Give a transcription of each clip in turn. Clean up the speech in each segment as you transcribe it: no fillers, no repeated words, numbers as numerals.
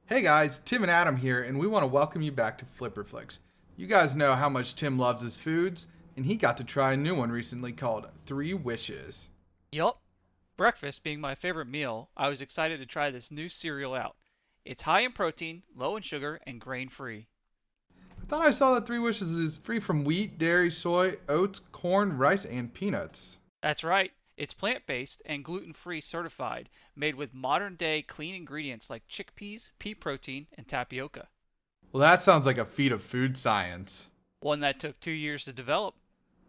Hey guys, Tim and Adam here, and we want to welcome you back to Flipper Flix. You guys know how much Tim loves his foods, and he got to try a new one recently called 3 Wishes. Yup. Breakfast being my favorite meal, I was excited to try this new cereal out. It's high in protein, low in sugar, and grain-free. I thought I saw that 3 Wishes is free from wheat, dairy, soy, oats, corn, rice, and peanuts. That's right. It's plant-based and gluten-free certified, made with modern-day clean ingredients like chickpeas, pea protein, and tapioca. Well, that sounds like a feat of food science. One that took 2 years to develop.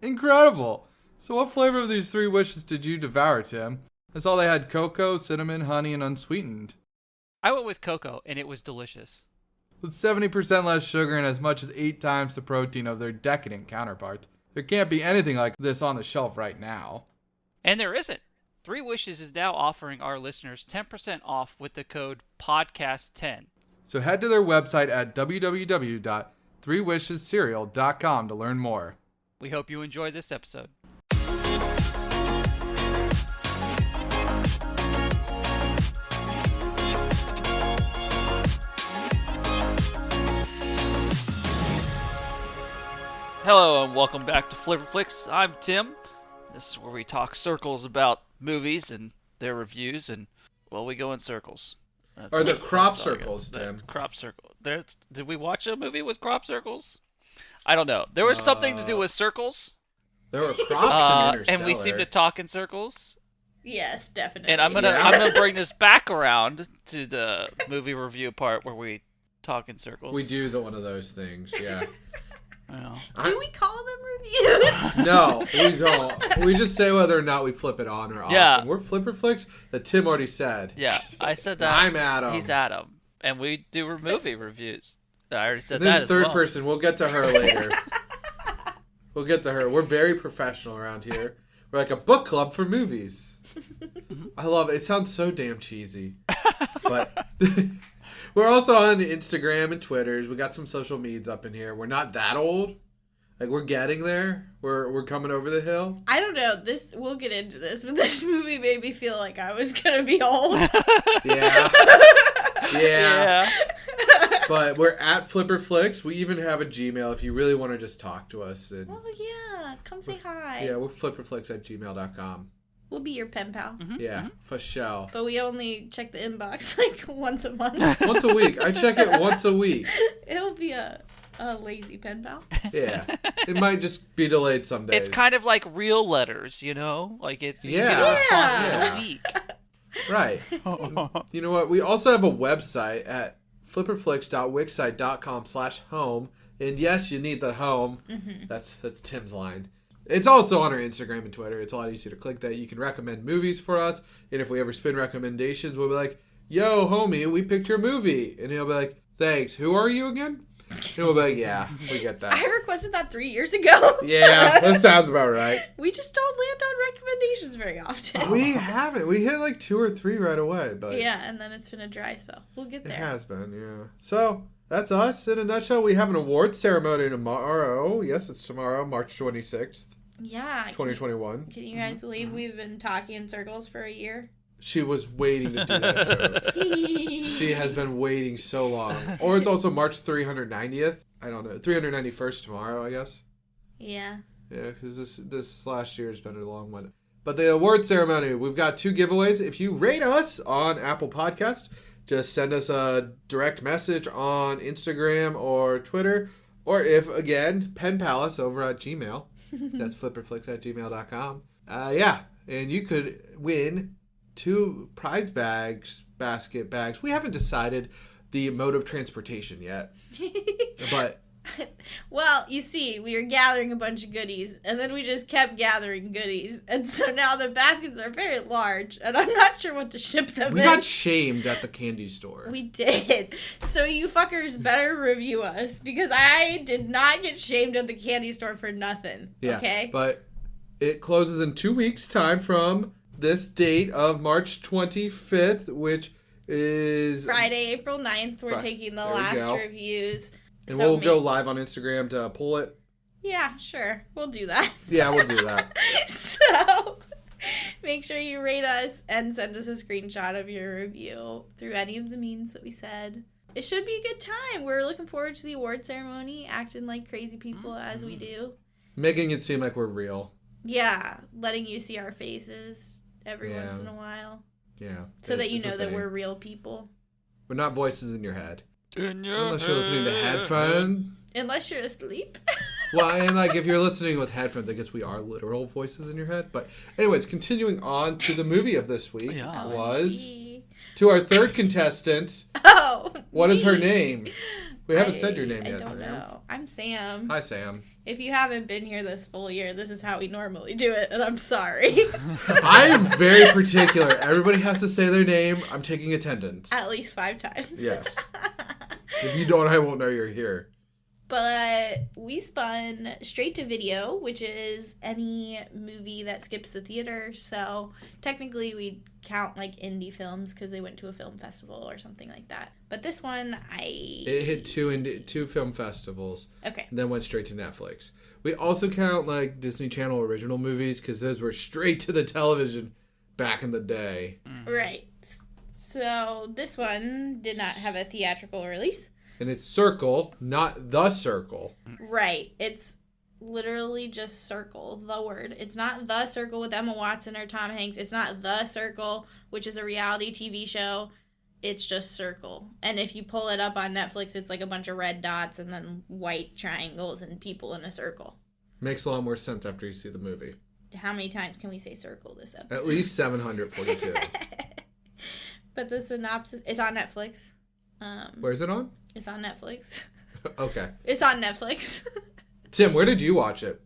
Incredible! So what flavor of these 3 Wishes did you devour, Tim? I saw they had cocoa, cinnamon, honey, and unsweetened. I went with cocoa, and it was delicious. With 70% less sugar and as much as 8 times the protein of their decadent counterparts, there can't be anything like this on the shelf right now. And there isn't. 3 Wishes is now offering our listeners 10% off with the code PODCAST10. So head to their website at www.3wishescereal.com to learn more. We hope you enjoy this episode. Hello and welcome back to Flipper Flix. I'm Tim. This is where we talk circles about movies and their reviews, and well, we go in circles. Are there crop circles, Tim? Crop circle. Did we watch a movie with crop circles? I don't know. There was something to do with circles. There were crops in Interstellar. And we seem to talk in circles. Yes, definitely. And I'm gonna bring this back around to the movie review part where we talk in circles. We do one of those things, yeah. Do we call them reviews? No, we don't. We just say whether or not we flip it on or off. Yeah. And we're Flipper Flix that Tim already said. Yeah, I said that. I'm Adam. He's Adam. And we do movie reviews. I already said There's that a third as well. person. We'll get to her later. We'll get to her. We're very professional around here. We're like a book club for movies. I love it. It sounds so damn cheesy. But we're also on Instagram and Twitters. We got some social medias up in here. We're not that old. Like, we're getting there. We're coming over the hill. I don't know. We'll get into this, but this movie made me feel like I was gonna be old. Yeah. Yeah. But we're at Flipper Flix. We even have a Gmail if you really want to just talk to us. And Oh yeah, come say hi. yeah, we're flipperflix@gmail.com. We'll be your pen pal. Mm-hmm. Yeah, for sure. But we only check the inbox like once a month. Once a week. I check it once a week. It'll be a lazy pen pal. Yeah. It might just be delayed some days. It's kind of like real letters, you know? Like it's you Yeah. get a response in Yeah. a week. Right. You know what? We also have a website at flipperflix.wixsite.com/home. And yes, you need the home. Mm-hmm. That's Tim's line. It's also on our Instagram and Twitter. It's a lot easier to click that. You can recommend movies for us. And if we ever spin recommendations, we'll be like, yo, homie, we picked your movie. And he'll be like, thanks. Who are you again? And we'll be like, yeah, we get that. I requested that 3 years ago. Yeah, that sounds about right. We just don't land on recommendations very often. We haven't. We hit like 2 or 3 right away. But Yeah, and then it's been a dry spell. We'll get it there. has been, yeah. So, that's us in a nutshell. We have an awards ceremony tomorrow. Yes, it's tomorrow, March 26th, Yeah. 2021. Can you guys believe we've been talking in circles for a year? She was waiting to do that joke. She has been waiting so long. Or it's also March 390th. I don't know. 391st tomorrow, I guess. Yeah. Yeah, because this last year has been a long one. But the award ceremony, we've got 2 giveaways. If you rate us on Apple Podcasts, just send us a direct message on Instagram or Twitter. Or if, again, pen palace over at Gmail. That's flipperflix@gmail.com. Yeah, and you could win 2 prize basket bags. We haven't decided the mode of transportation yet. But Well, you see, we were gathering a bunch of goodies, and then we just kept gathering goodies. And so now the baskets are very large, and I'm not sure what to ship them we in. got shamed at the candy store. We did. So you fuckers better review us, because I did not get shamed at the candy store for nothing. Yeah, okay? But it closes in 2 weeks' time from this date of March 25th, which is Friday, April 9th, we're taking the There we last go. reviews. And So we'll go live on Instagram to pull it. Yeah, sure. We'll do that. Yeah, we'll do that. So, make sure you rate us and send us a screenshot of your review through any of the means that we said. it should be a good time. We're looking forward to the award ceremony, acting like crazy people as we do. Making it seem like we're real. Yeah, letting you see our faces every once in a while. Yeah. So that you know that we're real people. We're not voices in your head. Unless you're listening to headphones. Unless you're asleep. Well, and like if you're listening with headphones, I guess we are literal voices in your head. But anyways, continuing on to the movie of this week was to our third contestant. Oh, what is her name? We haven't said your name yet, I don't know. I'm Sam. Hi, Sam. If you haven't been here this full year, this is how we normally do it, and I'm sorry. I am very particular. Everybody has to say their name. I'm taking attendance. At least 5 times. Yes. If you don't, I won't know you're here. But we spun straight to video, which is any movie that skips the theater. So technically we'd count like indie films because they went to a film festival or something like that. But this one, It hit two film festivals. Okay. And then went straight to Netflix. We also count like Disney Channel original movies because those were straight to the television back in the day. Right. So this one did not have a theatrical release. And it's Circle, not The Circle. Right. It's literally just Circle, the word. It's not The Circle with Emma Watson or Tom Hanks. It's not The Circle, which is a reality TV show. It's just Circle. And if you pull it up on Netflix, it's like a bunch of red dots and then white triangles and people in a circle. Makes a lot more sense after you see the movie. How many times can we say Circle this episode? At least 742. But the synopsis, it's on Netflix. Where's it on? It's on Netflix. Okay. It's on Netflix. Tim, where did you watch it?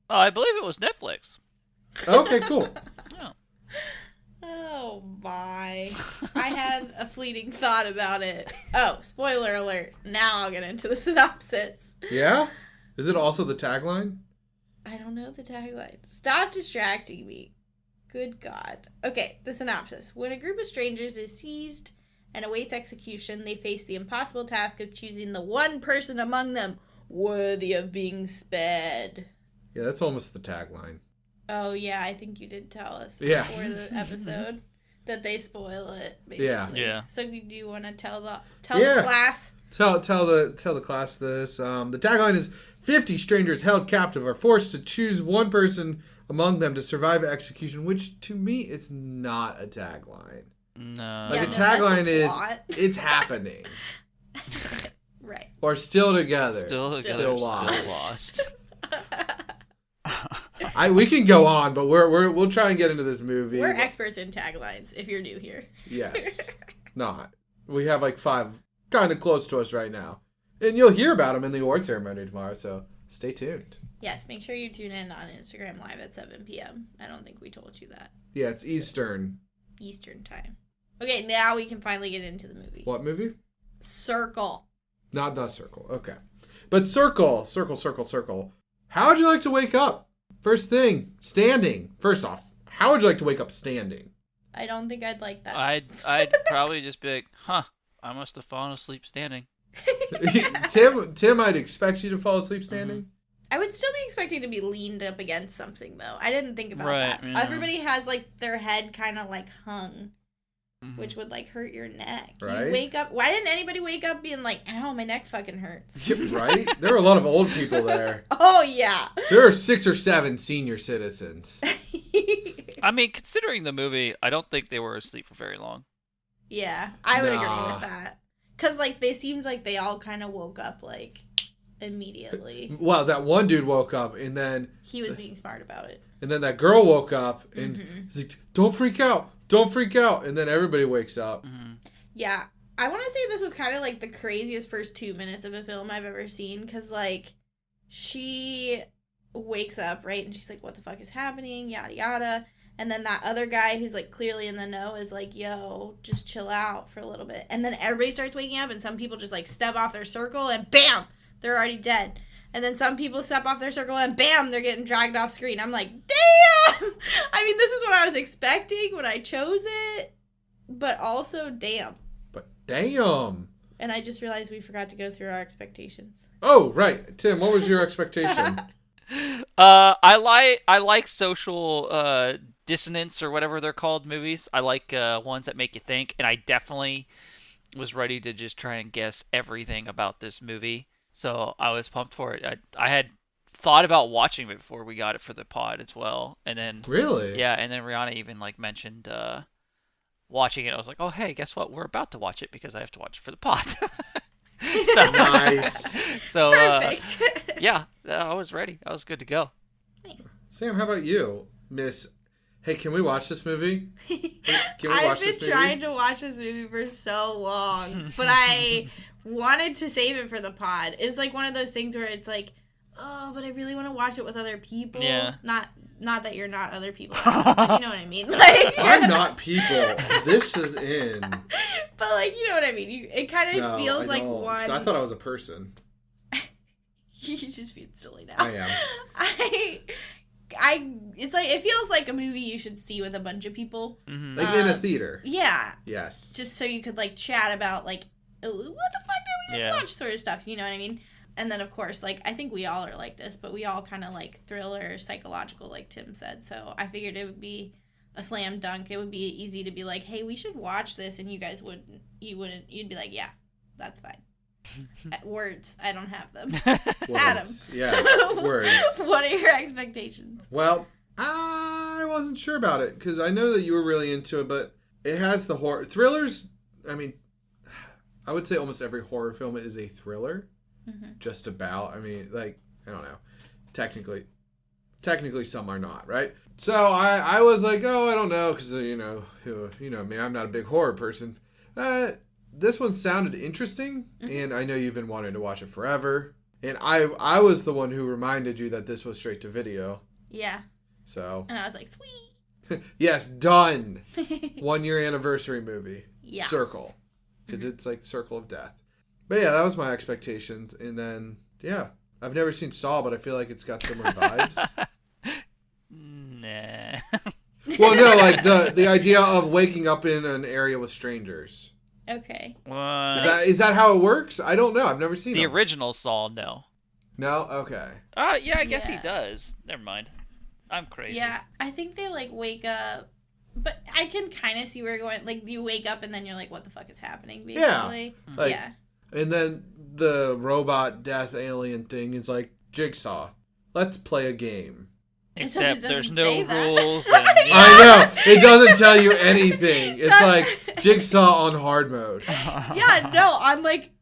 I believe it was Netflix. Okay, cool. Oh. Oh, my. I had a fleeting thought about it. Oh, spoiler alert. Now I'll get into the synopsis. Yeah? Is it also the tagline? I don't know the tagline. Stop distracting me. Good God. Okay, the synopsis. When a group of strangers is seized and awaits execution, they face the impossible task of choosing the one person among them worthy of being spared. Yeah, that's almost the tagline. Oh, yeah, I think you did tell us Yeah. before the episode that they spoil it, basically. Yeah. So do you want to tell the class? Tell the class this. The tagline is 50 strangers held captive are forced to choose one person among them to survive execution, which to me it's not a tagline. No. Like Yeah, a no, tagline that's a is lot. it's happening. Right. Or still together. Still together. Still lost. Still lost. We can go on, but we'll try and get into this movie. We're experts in taglines, if you're new here. Yes. Not. We have like 5 kind of close to us right now. And you'll hear about them in the award ceremony tomorrow, so stay tuned. Yes, make sure you tune in on Instagram Live at 7 p.m. I don't think we told you that. Yeah, it's Eastern time. Okay, now we can finally get into the movie. What movie? Circle. Not The Circle. Okay. But Circle. How would you like to wake up? First thing, standing. First off, how would you like to wake up standing? I don't think I'd like that. I'd probably just be like, I must have fallen asleep standing. Tim, I'd expect you to fall asleep standing. I would still be expecting to be leaned up against something, though. I didn't think about that. Yeah. Everybody has, like, their head kind of, like, hung, which would, like, hurt your neck. Right. You wake up. Why didn't anybody wake up being like, ow, my neck fucking hurts? Right? There were a lot of old people there. Oh, yeah. There are 6 or 7 senior citizens. I mean, considering the movie, I don't think they were asleep for very long. Yeah, I would agree Nah. with that. Because, like, they seemed like they all kind of woke up, like, immediately. Well, that one dude woke up, and then He was being smart about it. that girl woke up, and he's like, don't freak out, and then everybody wakes up. Yeah. I want to say this was kind of, like, the craziest first 2 minutes of a film I've ever seen. Because, like, she wakes up, right? And she's like, what the fuck is happening? Yada, yada. And then that other guy who's, like, clearly in the know is like, yo, just chill out for a little bit. And then everybody starts waking up, and some people just, like, step off their circle, and bam! They're already dead. And then some people step off their circle, and bam! They're getting dragged off screen. I'm like, damn! I mean, this is what I was expecting when I chose it. But also, damn. But damn. And I just realized we forgot to go through our expectations. Oh, right. Tim, what was your expectation? I like social dissonance or whatever they're called movies. I like ones that make you think, and I definitely was ready to just try and guess everything about this movie. So I was pumped for it. I had thought about watching it before we got it for the pod as well. And then Really? yeah, and then Rihanna even like mentioned watching it. I was like, "Oh, hey, guess what? We're about to watch it because I have to watch it for the pod." So Nice. So Perfect. yeah, I was ready. I was good to go. Nice. Sam, how about you, Miss? Hey, can we watch this movie? Can we I've watch been this movie? trying to watch this movie for so long, but I wanted to save it for the pod. It's like one of those things where it's like, oh, but I really want to watch it with other people. Yeah. Not that you're not other people, but you know what I mean. Like, I'm not people. This is in. But like, you know what I mean. It kind of No, feels I like don't. one. I thought I was a person. You just feel silly now. I am. It's like it feels like a movie you should see with a bunch of people. Mm-hmm. Like in a theater. Yeah. Yes. Just so you could like chat about like, what the fuck did we just Yeah. watch sort of stuff. You know what I mean? And then of course, like I think we all are like this, but we all kind of like thriller, psychological, like Tim said. So I figured it would be a slam dunk. It would be easy to be like, hey, we should watch this, and you guys wouldn't. You'd be like, yeah, that's fine. Words, I don't have them. Adam. Yes, words. What are your expectations? Well, I wasn't sure about it because I know that you were really into it, but it has the horror thrillers. I mean, I would say almost every horror film is a thriller. Mm-hmm. Just about. I mean, like, I don't know. Technically some are not, right? So I was like, oh, I don't know, because you know me, I'm not a big horror person. This one sounded interesting, and I know you've been wanting to watch it forever. And I was the one who reminded you that this was straight to video. Yeah. So. And I was like, sweet. Yes, done. 1 year anniversary movie. Yes. Circle. Because it's like Circle of Death. But yeah, that was my expectations. And then, yeah. I've never seen Saw, but I feel like it's got similar vibes. Nah. Well, no, like the idea of waking up in an area with strangers. Okay. Is that how it works? I don't know. I've never seen The them. original Saw, no. No? Okay. Yeah, I guess he Yeah. does. Never mind. I'm crazy. Yeah, I think they like wake up, but I can kind of see where you're going. Like you wake up and then you're like, what the fuck is happening? Basically. Like, Yeah. And then the robot death alien thing is like, Jigsaw, let's play a game. Except it there's doesn't no say that. rules. I know. It doesn't tell you anything. It's like Jigsaw on hard mode. Yeah, no, on like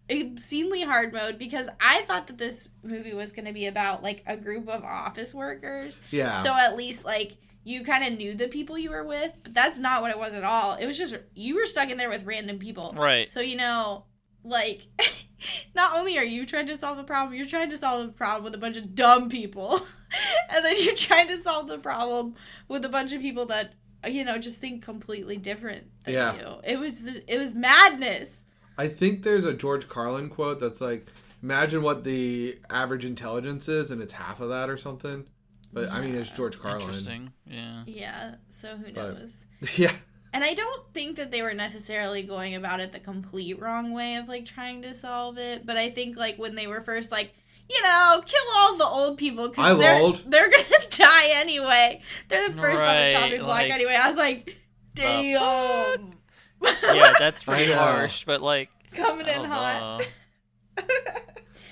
obscenely hard mode, because I thought that this movie was going to be about like a group of office workers. Yeah. So at least like you kind of knew the people you were with, but that's not what it was at all. It was just you were stuck in there with random people. Right. So, you know, like, not only are you trying to solve the problem, you're trying to solve the problem with a bunch of dumb people. And then you're trying to solve the problem with a bunch of people that, you know, just think completely different than you. It was madness. I think there's a George Carlin quote that's like, imagine what the average intelligence is, and it's half of that or something. But, I mean, it's George Carlin. Interesting. Yeah. Yeah, so who knows? Yeah. And I don't think that they were necessarily going about it the complete wrong way of, like, trying to solve it. But I think, like, when they were first, like, you know, kill all the old people because they're going to die anyway. They're the first on the chopping block like, anyway. I was like, damn. Yeah, that's pretty I know. harsh, but, like... Coming in hot.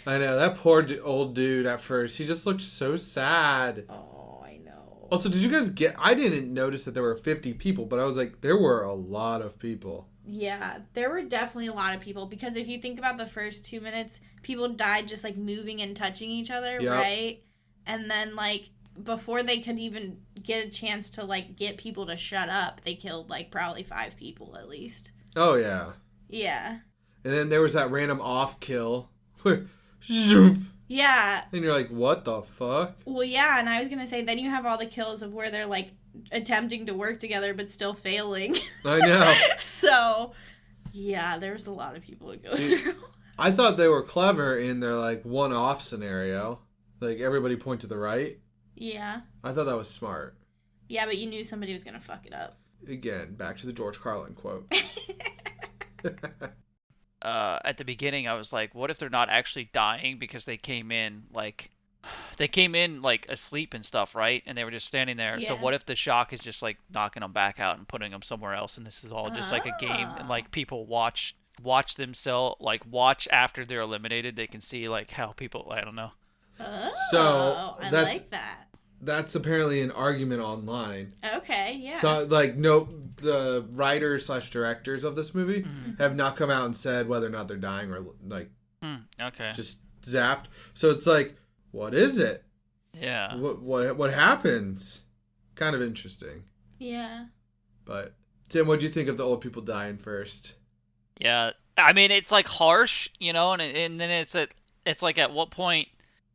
I know. That poor old dude at first. He just looked so sad. Oh, I know. Also, did you guys get... I didn't notice that there were 50 people, but I was like, there were a lot of people. Yeah, there were definitely a lot of people, because if you think about the first 2 minutes, people died just, like, moving and touching each other, right? And then, like, before they could even get a chance to, like, get people to shut up, they killed, like, probably 5 people at least. Oh, yeah. Yeah. And then there was that random off kill. Zoop. Yeah. And you're like, what the fuck? Well, yeah, and I was going to say, then you have all the kills of where they're, like, attempting to work together but still failing. I know. So, yeah, there was a lot of people to go through. I thought they were clever in their, like, one-off scenario. Like, everybody point to the right. Yeah. I thought that was smart. Yeah, but you knew somebody was going to fuck it up. Again, back to the George Carlin quote. At the beginning, I was like, what if they're not actually dying because they came in, like, asleep and stuff, right? And they were just standing there. Yeah. So what if the shock is just, like, knocking them back out and putting them somewhere else, and this is all just, like, a game, and, like, people watch watch watch after they're eliminated. They can see like how people, I don't know. Oh, So I that's like that. that's apparently an argument online. Okay, yeah. So like no, the writers / directors of this movie have not come out and said whether or not they're dying or like Okay. just zapped. So it's like, what is it? Yeah. What happens? Kind of interesting. Yeah. But Tim, what do you think of the old people dying first? Yeah. I mean, it's like harsh, you know, and then it's like at what point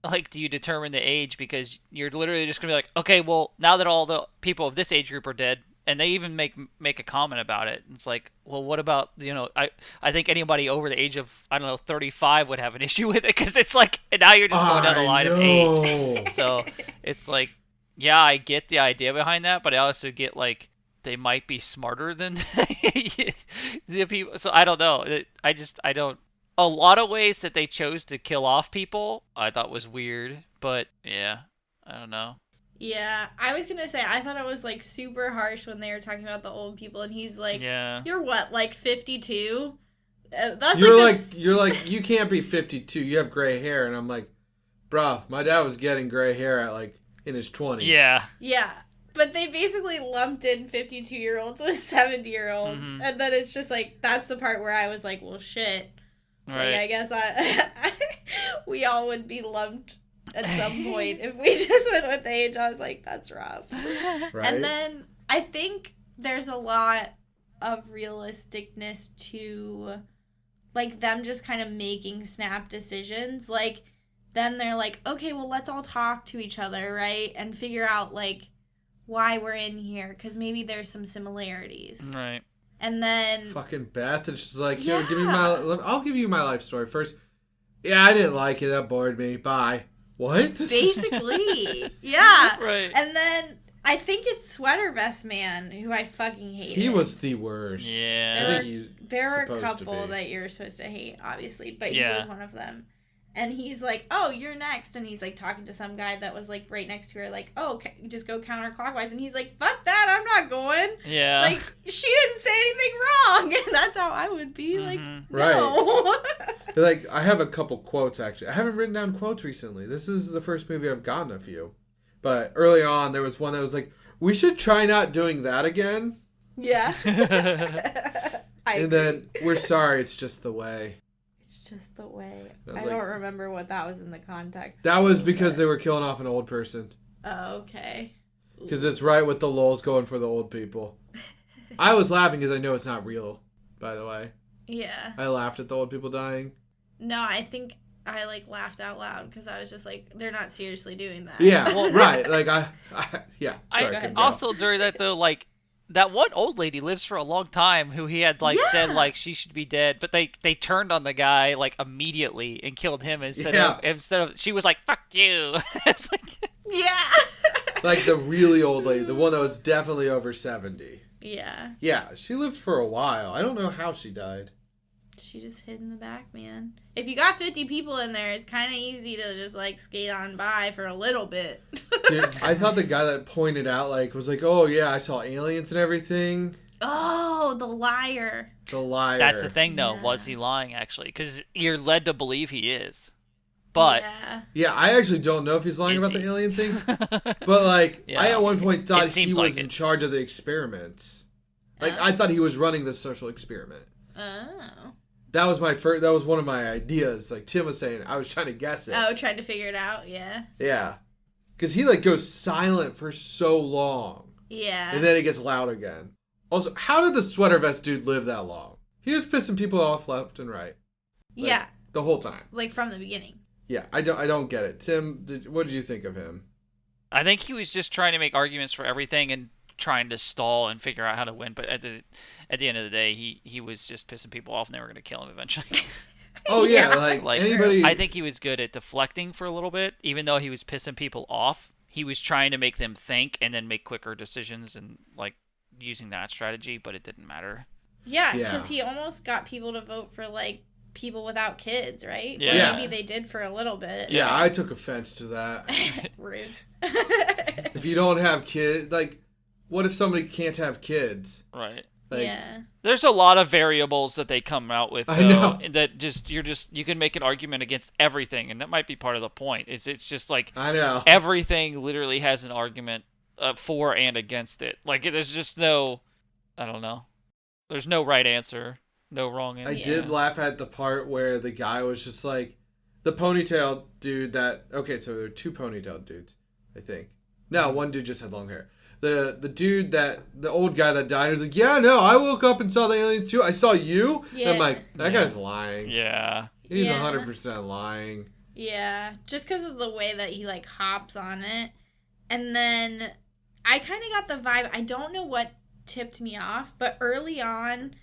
like do you determine the age, because you're literally just gonna be like, okay, well now that all the people of this age group are dead, and they even make a comment about it. It's like, well, what about, you know, I think anybody over the age of, I don't know, 35 would have an issue with it, because it's like, and now you're just going down the line of age. So it's like, yeah, I get the idea behind that, but I also get like they might be smarter than the people. So I don't know. I don't. A lot of ways that they chose to kill off people, I thought was weird, but yeah, I don't know. Yeah, I was gonna say, I thought it was, like, super harsh when they were talking about the old people, and he's like, yeah. You're what, like, 52? That's You're like, you can't be 52, you have gray hair. And I'm like, bruh, my dad was getting gray hair at, like, in his 20s. Yeah. Yeah, but they basically lumped in 52-year-olds with 70-year-olds, and then it's just, like, that's the part where I was like, well, shit. Right. Like, I guess we all would be lumped at some point if we just went with age. I was like, that's rough. Right? And then I think there's a lot of realisticness to, like, them just kind of making snap decisions. Like, then they're like, okay, well, let's all talk to each other, right? And figure out, like, why we're in here, because maybe there's some similarities. Right. And then fucking Beth, and she's like, here, I'll give you my life story first. Yeah, I didn't like it. That bored me. Bye. What? Basically. Yeah. Right. And then I think it's Sweater Vest Man, who I fucking hated. He was the worst. Yeah. There are a couple that you're supposed to hate, obviously, but he was one of them. And he's like, oh, you're next. And he's, like, talking to some guy that was, like, right next to her, like, oh, just go counterclockwise. And he's like, fuck that, I'm not going. Yeah. Like, she didn't say anything wrong. And that's how I would be. Like, no. Right. Like, I have a couple quotes, actually. I haven't written down quotes recently. This is the first movie I've gotten a few. But early on, there was one that was like, we should try not doing that again. Yeah. And then, we're sorry, it's just the way. Just the way. I like, don't remember what that was in the context. That was because they were killing off an old person. Oh, okay. Because it's right with the lulz going for the old people. I was laughing because I know it's not real, by the way. Yeah. I laughed at the old people dying. No, I think I, like, laughed out loud because I was just like, they're not seriously doing that. Yeah, well, right. Like, yeah. Sorry, Tim, also, during that, though, like, that one old lady lives for a long time who he had, like, said, like, she should be dead. But they turned on the guy, like, immediately and killed him instead of, she was like, fuck you. It's like... Yeah. Like the really old lady, the one that was definitely over 70. Yeah. Yeah, she lived for a while. I don't know how she died. She just hid in the back, man. If you got 50 people in there, it's kind of easy to just, like, skate on by for a little bit. Dude, I thought the guy that pointed out, like, was like, oh, yeah, I saw aliens and everything. Oh, the liar. The liar. That's the thing, though. Yeah. Was he lying, actually? Because you're led to believe he is. But... Yeah, I actually don't know if he's lying about the alien thing. But, like, I at one point thought he was in charge of the experiments. Like, I thought he was running the social experiment. Oh. That was that was one of my ideas. Like Tim was saying, I was trying to guess it. Oh, trying to figure it out, yeah. Yeah. Because he, like, goes silent for so long. Yeah. And then it gets loud again. Also, how did the sweater vest dude live that long? He was pissing people off left and right. Like, yeah. The whole time. Like, from the beginning. Yeah, I don't get it. Tim, what did you think of him? I think he was just trying to make arguments for everything and trying to stall and figure out how to win. But at the end of the day, he was just pissing people off and they were going to kill him eventually. Oh, yeah. Like anybody... I think he was good at deflecting for a little bit. Even though he was pissing people off, he was trying to make them think and then make quicker decisions and, like, using that strategy, but it didn't matter. Yeah, because he almost got people to vote for, like, people without kids, right? Yeah. Or maybe they did for a little bit. Yeah, I took offense to that. Rude. If you don't have kids, like, what if somebody can't have kids? Right. Like, yeah. There's a lot of variables that they come out with, though, I know. that you can make an argument against everything, and that might be part of the point. It's just like I know. everything literally has an argument for and against it. Like there's just no, I don't know. There's no right answer, no wrong answer. I did laugh at the part where the guy was just like, the ponytail dude that, okay, so there were 2 ponytail dudes, I think. No, one dude just had long hair. The dude the old guy that died was like, yeah, no, I woke up and saw the aliens too. I saw you. Yeah. And I'm like, that guy's lying. Yeah. He's Yeah. 100% lying. Yeah, just because of the way that he like hops on it. And then I kind of got the vibe, I don't know what tipped me off, but early on,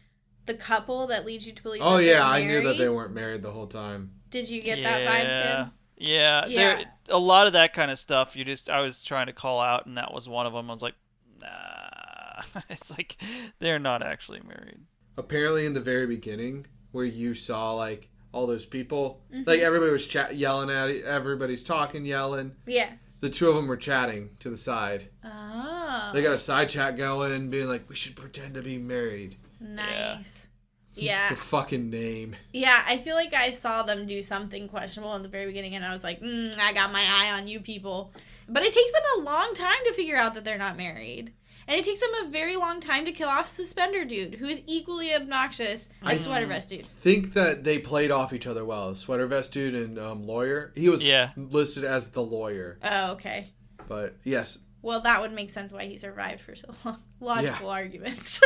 the couple that leads you to believe Oh that yeah, they're I knew that married, they weren't married the whole time. Did you get that vibe, Tim? Yeah. Yeah. A lot of that kind of stuff. I was trying to call out, and that was one of them. I was like, nah. It's like they're not actually married. Apparently, in the very beginning, where you saw like all those people, like everybody was yelling at it, everybody's talking, yelling. Yeah. The 2 of them were chatting to the side. Oh. They got a side chat going, being like, "We should pretend to be married." Nice. Yeah. The fucking name. Yeah, I feel like I saw them do something questionable in the very beginning, and I was like, I got my eye on you people. But it takes them a long time to figure out that they're not married. And it takes them a very long time to kill off Suspender Dude, who is equally obnoxious as Sweater Vest Dude. Think that they played off each other well. Sweater Vest Dude and Lawyer. He was listed as the lawyer. Oh, okay. But, yes. Well, that would make sense why he survived for so long. Logical arguments.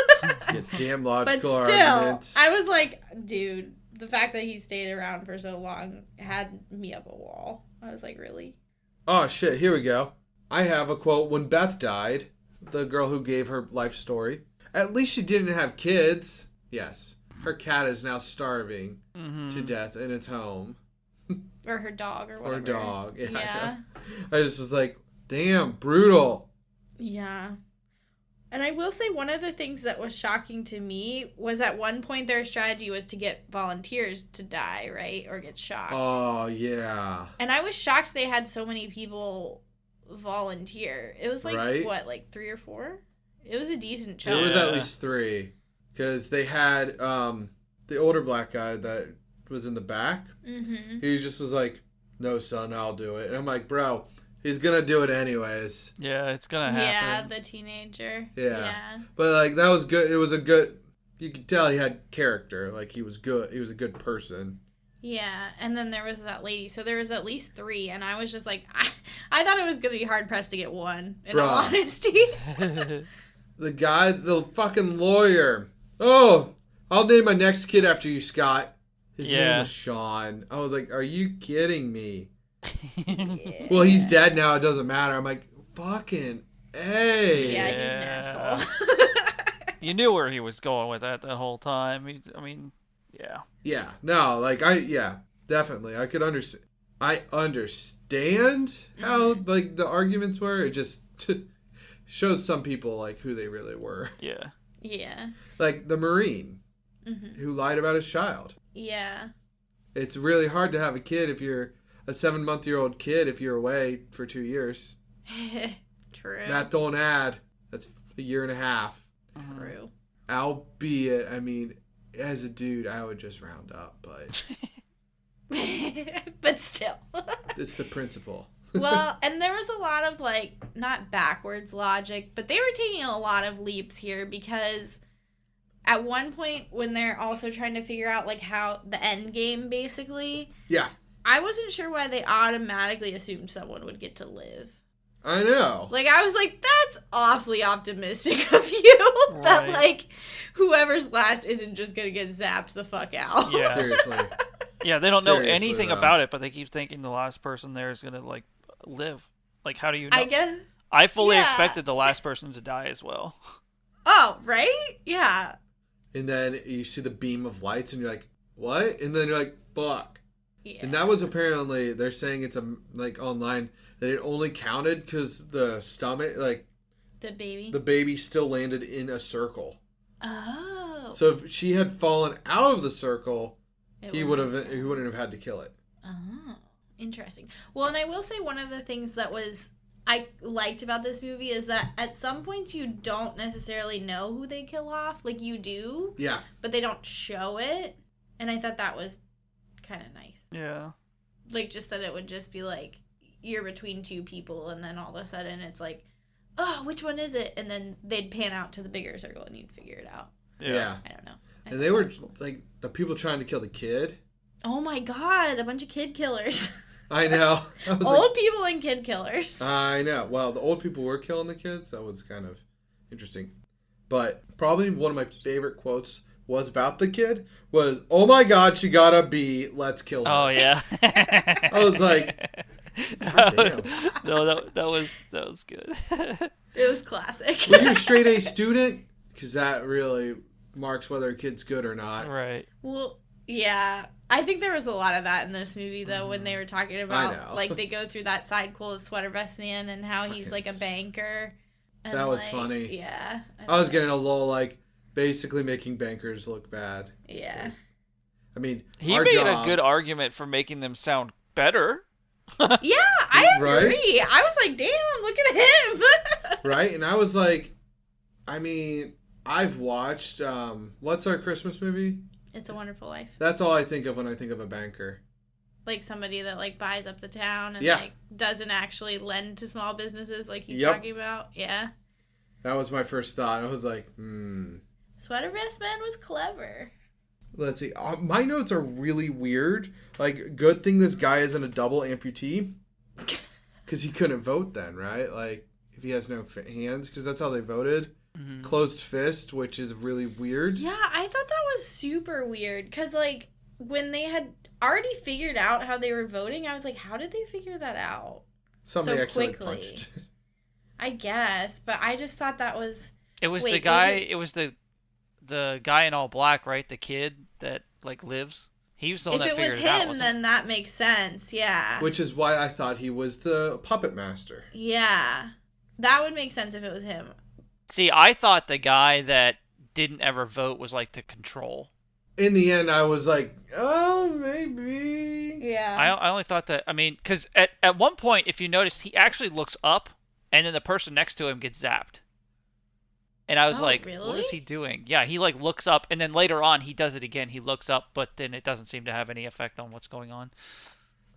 Yeah, damn logical But still, arguments. I was like, dude, the fact that he stayed around for so long had me up a wall. I was like, really? Oh, shit. Here we go. I have a quote. When Beth died, the girl who gave her life story, at least she didn't have kids. Yes. Her cat is now starving to death in its home. Or her dog or whatever. Or dog. Yeah. I just was like, damn, brutal. Yeah. And I will say one of the things that was shocking to me was at one point their strategy was to get volunteers to die, right? Or get shocked. Oh, yeah. And I was shocked they had so many people volunteer. It was like, Right? what, like 3 or 4? It was a decent chunk. It was at least 3. Because they had the older black guy that was in the back. Mm-hmm. He just was like, no, son, I'll do it. And I'm like, bro, he's going to do it anyways. Yeah, it's gonna happen. Yeah, the teenager. Yeah. But, like, that was good. It was a good... You could tell he had character. Like, he was good. He was a good person. Yeah, and then there was that lady. So there was at least 3, and I was just like, I thought it was going to be hard-pressed to get 1, in all honesty. The guy, the fucking lawyer. Oh, I'll name my next kid after you, Scott. His name was Sean. I was like, are you kidding me? Yeah. Well, he's dead now. It doesn't matter. I'm like, fucking hey. Yeah, he's an asshole. You knew where he was going with that whole time. I mean, yeah. Yeah. No, like, definitely. I could understand. I understand how, like, the arguments were. It just showed some people, like, who they really were. Yeah. Yeah. Like, the Marine Mm-hmm. who lied about his child. Yeah. It's really hard to have a kid if you're a 7-month-old kid if you're away for 2 years. True. That don't add. That's a year and a half. True. Albeit, I mean, as a dude, I would just round up, but But still. it's the principle. Well, and there was a lot of, like, not backwards logic, but they were taking a lot of leaps here because at one point when they're also trying to figure out, like, how the end game, basically. Yeah. I wasn't sure why they automatically assumed someone would get to live. I know. Like, I was like, that's awfully optimistic of you. That, Right. like, whoever's last isn't just going to get zapped the fuck out. Yeah. Seriously. Yeah, they don't know Seriously, anything though. about it, but they keep thinking the last person there is gonna, like, live. Like, how do you know? I guess. I fully yeah. expected the last person to die as well. Oh, right? Yeah. And then you see the beam of lights and you're like, what? And then you're like, fuck. Yeah. And that was apparently, they're saying it's like online, that it only counted because the stomach, like, The baby. the baby still landed in a circle. Oh. So if she had fallen out of the circle, It he wouldn't wouldn't have had to kill it. Oh, interesting. Well, and I will say one of the things that was I liked about this movie is that at some points you don't necessarily know who they kill off. Like, you do. Yeah. But they don't show it. And I thought that was kind of nice. Yeah. Like, just that it would just be like, you're between two people, and then all of a sudden it's like, oh, which one is it? And then they'd pan out to the bigger circle, and you'd figure it out. Yeah. I don't know. And they were, like, the people trying to kill the kid. Oh my god, a bunch of kid killers. I know. Old people and kid killers. I know. Well, the old people were killing the kids. That was kind of interesting. But probably one of my favorite quotes was about the kid was, "Oh my god, she got a B. Let's kill her." Oh, yeah. I was like, God damn. No, that was good. It was classic. Were you a straight A student? Because that really marks whether a kid's good or not. Right. Well, yeah. I think there was a lot of that in this movie, though, when they were talking about, like, they go through that side cool of Sweater Vest Man and how he's, like, a banker. And, that was like, funny. Yeah. I was getting a little, like, basically making bankers look bad. Yeah. I mean, he made a good argument for making them sound better. Yeah, I agree. Right? I was like, damn, look at him. Right? And I was like, I mean, I've watched, what's our Christmas movie? It's a Wonderful Life. That's all I think of when I think of a banker. Like somebody that, like, buys up the town and, Yeah. like, doesn't actually lend to small businesses like he's Yep. talking about. Yeah. That was my first thought. I was like, Sweater Vest Man was clever. Let's see. My notes are really weird. Like, good thing this guy isn't a double amputee. Because he couldn't vote then, right? Like, if he has no hands, because that's how they voted. Mm-hmm. Closed fist, which is really weird. Yeah, I thought that was super weird. Because, like, when they had already figured out how they were voting, I was like, how did they figure that out? Somebody so actually quickly? punched. I guess, but I just thought that was... It was Wait, the guy. was it- It was the guy in all black, right? The kid that, like, lives. He was the one If that it was figured it out. him, Wasn't then that makes sense, yeah. Which is why I thought he was the puppet master. Yeah. That would make sense if it was him. See, I thought the guy that didn't ever vote was, like, the control. In the end, I was like, oh, maybe. Yeah. I only thought that, I mean, because at one point, if you notice, he actually looks up, and then the person next to him gets zapped. And I was Oh, like, really? what is he doing? Yeah, he, like, looks up, and then later on, he does it again. He looks up, but then it doesn't seem to have any effect on what's going on.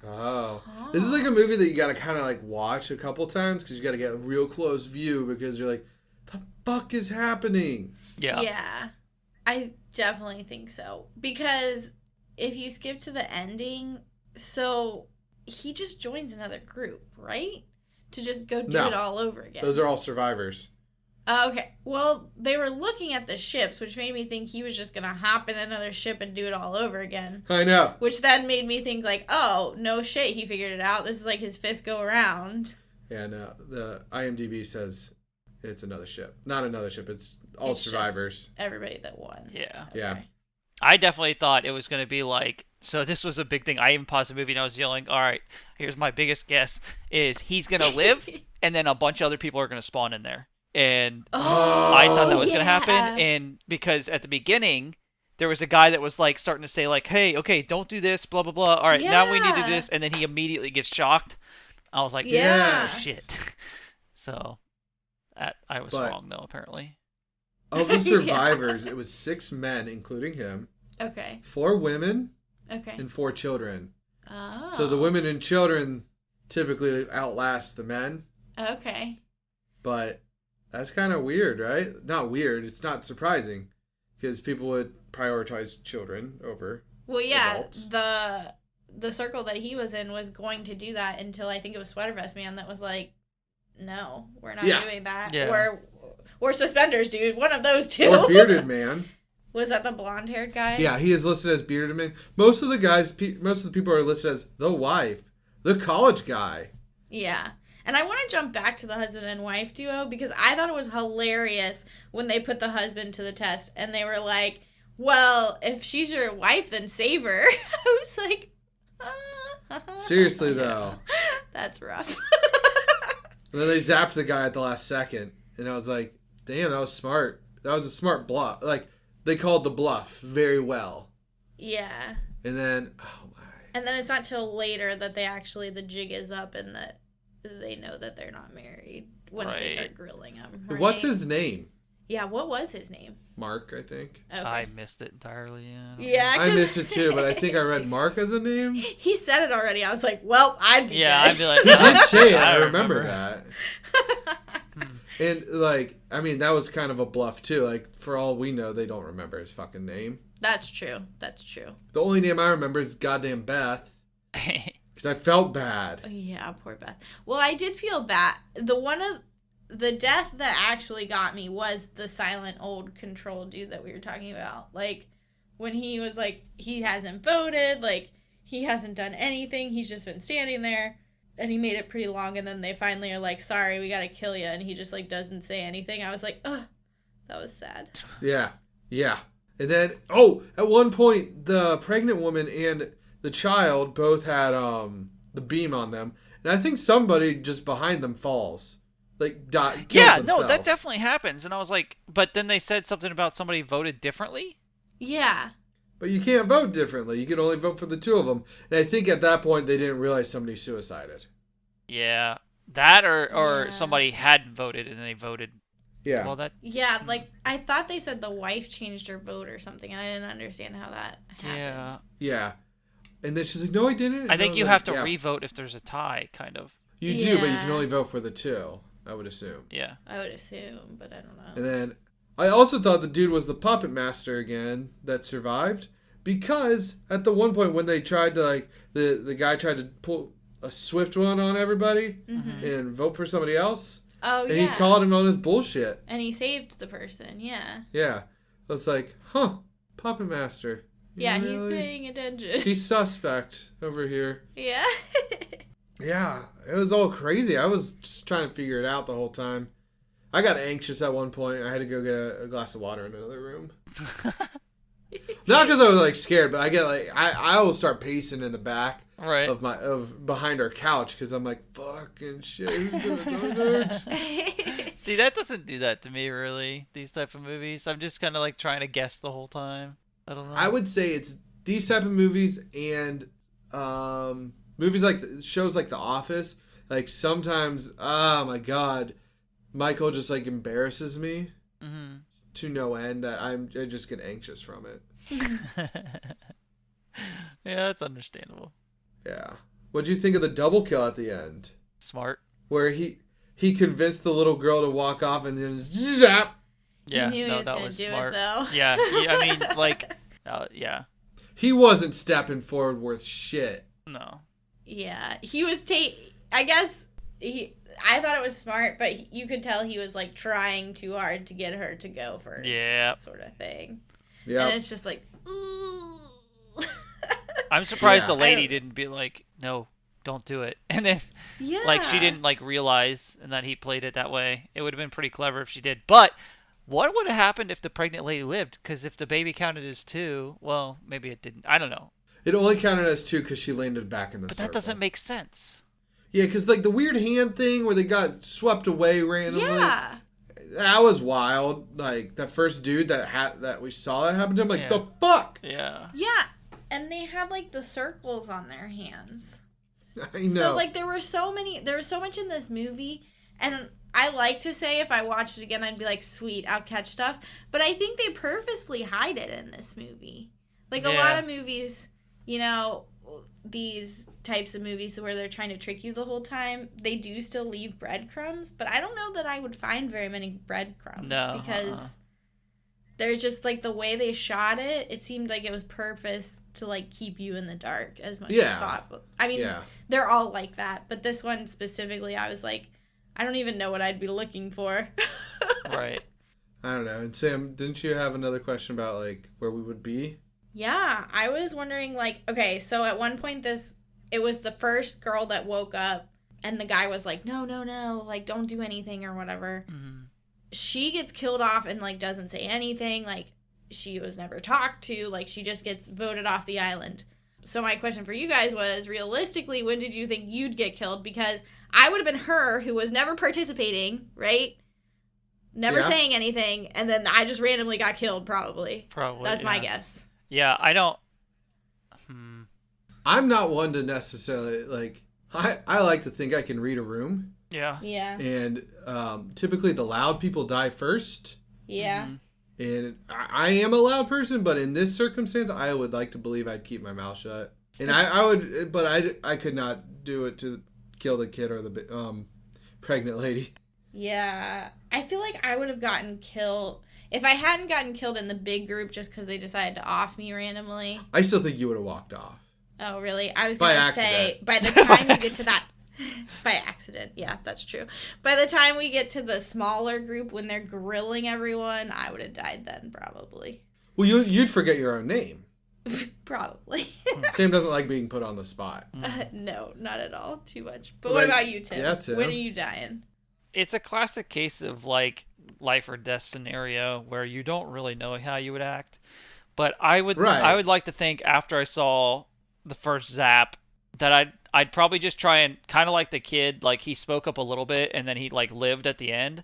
Oh. This is like a movie that you gotta kind of like watch a couple times because you gotta get a real close view because you're like, the fuck is happening? Yeah. Yeah. I definitely think so. Because if you skip to the ending, so he just joins another group, right? To just go do No. it all over again. Those are all survivors. Okay. Well, they were looking at the ships, which made me think he was just going to hop in another ship and do it all over again. I know. Which then made me think, like, oh, no shit, he figured it out. This is like his fifth go around. Yeah, no. The IMDb says it's another ship. Not another ship. It's all It's just survivors. everybody that won. Yeah. Yeah. Okay. I definitely thought it was going to be like, so this was a big thing. I even paused the movie and I was yelling, all right, here's my biggest guess, is he's going to live, and then a bunch of other people are going to spawn in there. And Oh, I thought that was going to yeah. happen, and because at the beginning, there was a guy that was like starting to say like, hey, okay, don't do this, blah, blah, blah. All right, now we need to do Yeah. this, and then he immediately gets shocked. I was like, Yeah. oh, shit. So, I was But- wrong, though, apparently. Of the Yeah. survivors, it was 6 men, including him, Okay. 4 women, Okay. and 4 children. Oh. So the women and children typically outlast the men, Okay. but that's kind of weird, right? Not weird. It's not surprising because people would prioritize children over. Well, yeah, Adults. the circle that he was in was going to do that until I think it was Sweater Vest Man that was like, no, we're not Yeah. doing that. Yeah. Or Suspenders, dude. One of those two. Or bearded man. Was that the blonde-haired guy? Yeah, he is listed as bearded man. Most of the people are listed as the wife, the college guy. Yeah. And I want to jump back to the husband and wife duo because I thought it was hilarious when they put the husband to the test and they were like, well, if she's your wife, then save her. I was like, Seriously though. That's rough. And then they zapped the guy at the last second, and I was like, damn, that was smart. That was a smart bluff. Like, they called the bluff very well. Yeah. And then, oh my. And then it's not till later that they actually, the jig is up and that they know that they're not married once they Right. start grilling him. Right? What's his name? Yeah, what was his name? Mark, I think. Okay. I missed it entirely. Yeah. Yeah, I 'cause missed it too, but I think I read Mark as a name. he said it already. I was like, well, I'd be Yeah, good. I'd be like, He did say it. I I don't remember that. And, like, I mean, that was kind of a bluff, too. Like, for all we know, they don't remember his fucking name. That's true. That's true. The only name I remember is goddamn Beth. Because I felt bad. Yeah, poor Beth. Well, I did feel bad. The death that actually got me was the silent old control dude that we were talking about. Like, when he was like, he hasn't voted, like, he hasn't done anything, he's just been standing there, and he made it pretty long, and then they finally are like, sorry, we gotta kill you, and he just, like, doesn't say anything. I was like, ugh, that was sad. Yeah. And then, at one point, the pregnant woman and the child both had the beam on them. And I think somebody just behind them falls. Like, kills Yeah, no, themselves. that definitely happens. And I was like, but then they said something about somebody voted differently? Yeah. But you can't vote differently. You can only vote for the two of them. And I think at that point, they didn't realize somebody suicided. Yeah. That or Yeah. somebody hadn't voted and they voted. Yeah. Well, that. Yeah, like, I thought they said the wife changed her vote or something, and I didn't understand how that happened. Yeah. And then she's like, no, I didn't. I think And you was have like, to re-vote if there's a tie, kind of. You do, but you Yeah. can only vote for the two, I would assume. Yeah. I would assume, but I don't know. And then I also thought the dude was the puppet master again that survived. Because at the one point when they tried to, like, the guy tried to pull a swift one on everybody and vote for somebody else. Oh, And yeah. he called him on his bullshit. And he saved the person, yeah. Yeah. So it's like, puppet master. You Yeah, really- he's paying attention. He's suspect over here. Yeah. Yeah, it was all crazy. I was just trying to figure it out the whole time. I got anxious at one point. I had to go get a glass of water in another room. Not because I was like scared, but I get like I will start pacing in the back Right. of behind our couch because I'm like fucking shit. Who's gonna go next? See, that doesn't do that to me, really, these type of movies. I'm just kind of like trying to guess the whole time. I don't know. I would say it's these type of movies and movies like shows like The Office. Like sometimes, oh my god, Michael just like embarrasses me to no end that I just get anxious from it. Yeah, that's understandable. Yeah. What'd you think of the double kill at the end? Smart. Where he convinced the little girl to walk off and then zap. Yeah, He knew no, he was that gonna was do smart. it, though. Yeah, I mean, like, yeah, He wasn't stepping forward worth shit. no. Yeah, he was I guess I thought it was smart, but you could tell he was like trying too hard to get her to go first. Yeah. Sort of thing. Yeah. And it's just like, ooh. I'm surprised Yeah. the lady didn't be like, no, don't do it. And then, Yeah. like, she didn't, like, realize and that he played it that way. It would have been pretty clever if she did. But what would have happened if the pregnant lady lived? Because if the baby counted as 2, well, maybe it didn't. I don't know. It only counted as 2 because she landed back in the But circle. that doesn't make sense. Yeah, because like the weird hand thing where they got swept away randomly. Yeah. That was wild. Like the first dude that we saw that happen to him. Like Yeah. the fuck. Yeah. Yeah. And they had like the circles on their hands. I know. So like there was so much in this movie, and I like to say if I watched it again I'd be like, sweet, I'll catch stuff. But I think they purposely hide it in this movie. Like a lot of movies, you know, these types of movies where they're trying to trick you the whole time, they do still leave breadcrumbs, but I don't know that I would find very many breadcrumbs. No, because they're just like the way they shot it seemed like it was purpose to like keep you in the dark as much as possible. I mean, they're all like that, but this one specifically I was like, I don't even know what I'd be looking for. Right. I don't know. And Sam, didn't you have another question about like where we would be? Yeah, I was wondering, like, okay, so at one point it was the first girl that woke up, and the guy was like, no, like, don't do anything or whatever. Mm-hmm. She gets killed off and, like, doesn't say anything, like, she was never talked to, like, she just gets voted off the island. So my question for you guys was, realistically, when did you think you'd get killed? Because I would have been her, who was never participating, right? Never saying anything, and then I just randomly got killed, probably. That's my guess. Yeah, I don't... I'm not one to necessarily, like, I like to think I can read a room. Yeah. Yeah. And typically the loud people die first. Yeah. Mm-hmm. And I am a loud person, but in this circumstance, I would like to believe I'd keep my mouth shut. And I would, but I could not do it to kill the kid or the pregnant lady. Yeah. I feel like I would have gotten killed if I hadn't gotten killed in the big group just because they decided to off me randomly. I still think you would have walked off. Oh, really? I was By going to say, accident. by the time you get to that... By accident. Yeah, that's true. By the time we get to the smaller group, when they're grilling everyone, I would have died then, probably. Well, you'd forget your own name. Probably. Sam doesn't like being put on the spot. No, not at all. Too much. But what about you, Tim? Yeah, Tim. When are you dying? It's a classic case of like life or death scenario where you don't really know how you would act. But I would like to think after I saw the first zap that I'd probably just try and kind of like the kid, like he spoke up a little bit and then he like lived at the end.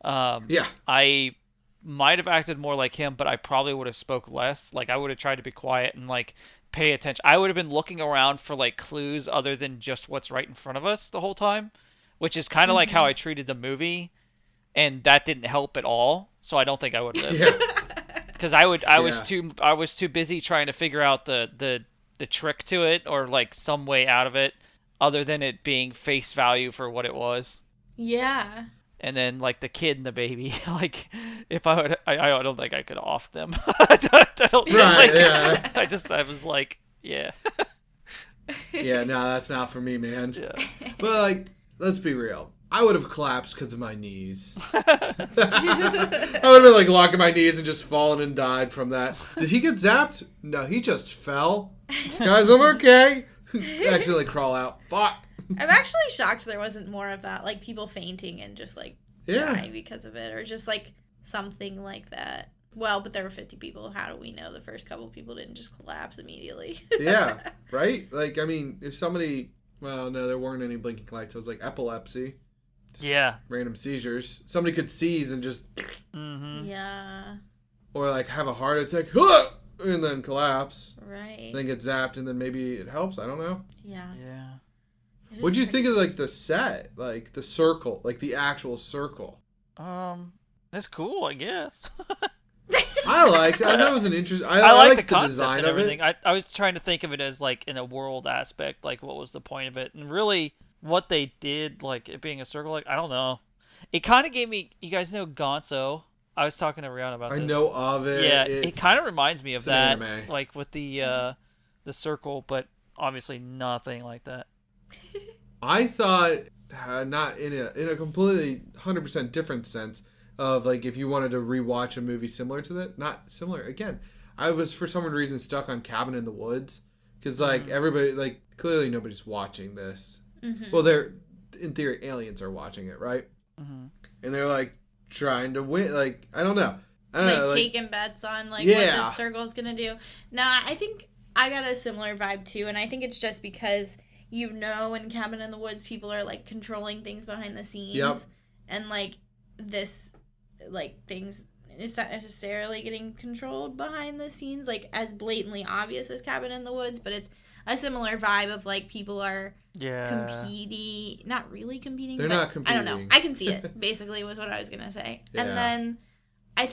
Yeah. I might have acted more like him, but I probably would have spoke less. Like I would have tried to be quiet and like pay attention. I would have been looking around for like clues other than just what's right in front of us the whole time, which is kind of like how I treated the movie, and that didn't help at all. So I don't think I would have. Yeah. Because I was too busy trying to figure out the trick to it or like some way out of it other than it being face value for what it was. Yeah. And then like the kid and the baby, like if I don't think I could off them. I don't, Right, like, yeah. I was like, yeah. Yeah, no, that's not for me, man. Yeah. But like, let's be real. I would have collapsed because of my knees. I would have been like locking my knees and just fallen and died from that. Did he get zapped? No, he just fell. Guys, I'm okay. Accidentally crawl out. Fuck. I'm actually shocked there wasn't more of that, like people fainting and just like dying because of it, or just like something like that. Well, but there were 50 people. How do we know the first couple people didn't just collapse immediately? Yeah, right? Like, I mean, if somebody... Well, no, there weren't any blinking lights. It was like epilepsy. Just Yeah. random seizures. Somebody could seize and just... Mm-hmm. Yeah. Or like have a heart attack. "Huh!" And then collapse. Right. Then get zapped and then maybe it helps. I don't know. Yeah. Yeah. What'd you think of like the set? Like the circle? Like the actual circle? That's cool, I guess. I liked it. I thought it was an interesting... I like the the concept design and of everything. it. I was trying to think of it as like in a world aspect, like what was the point of it, and really what they did, like it being a circle. Like I don't know. It kind of gave me. You guys know Gonzo? I was talking to Rihanna about this. I know of it. Yeah, it kind of reminds me of that, anime. like with the circle, but obviously nothing like that. I thought, not in a completely 100% different sense of like if you wanted to rewatch a movie similar to that, not similar. Again, I was for some reason stuck on Cabin in the Woods because like everybody, like clearly nobody's watching this. Mm-hmm. Well, they're in theory aliens are watching it, right? Mm-hmm. And they're like trying to win. Like I don't know. Taking bets on like what the circle's gonna do. Nah, I think I got a similar vibe too, and I think it's just because in Cabin in the Woods, people are like controlling things behind the scenes, and like this, like things. It's not necessarily getting controlled behind the scenes, like as blatantly obvious as Cabin in the Woods, but it's a similar vibe of like people are competing, not really competing. They're not competing. I don't know. I can see it. Basically, was what I was gonna say. Yeah. And then I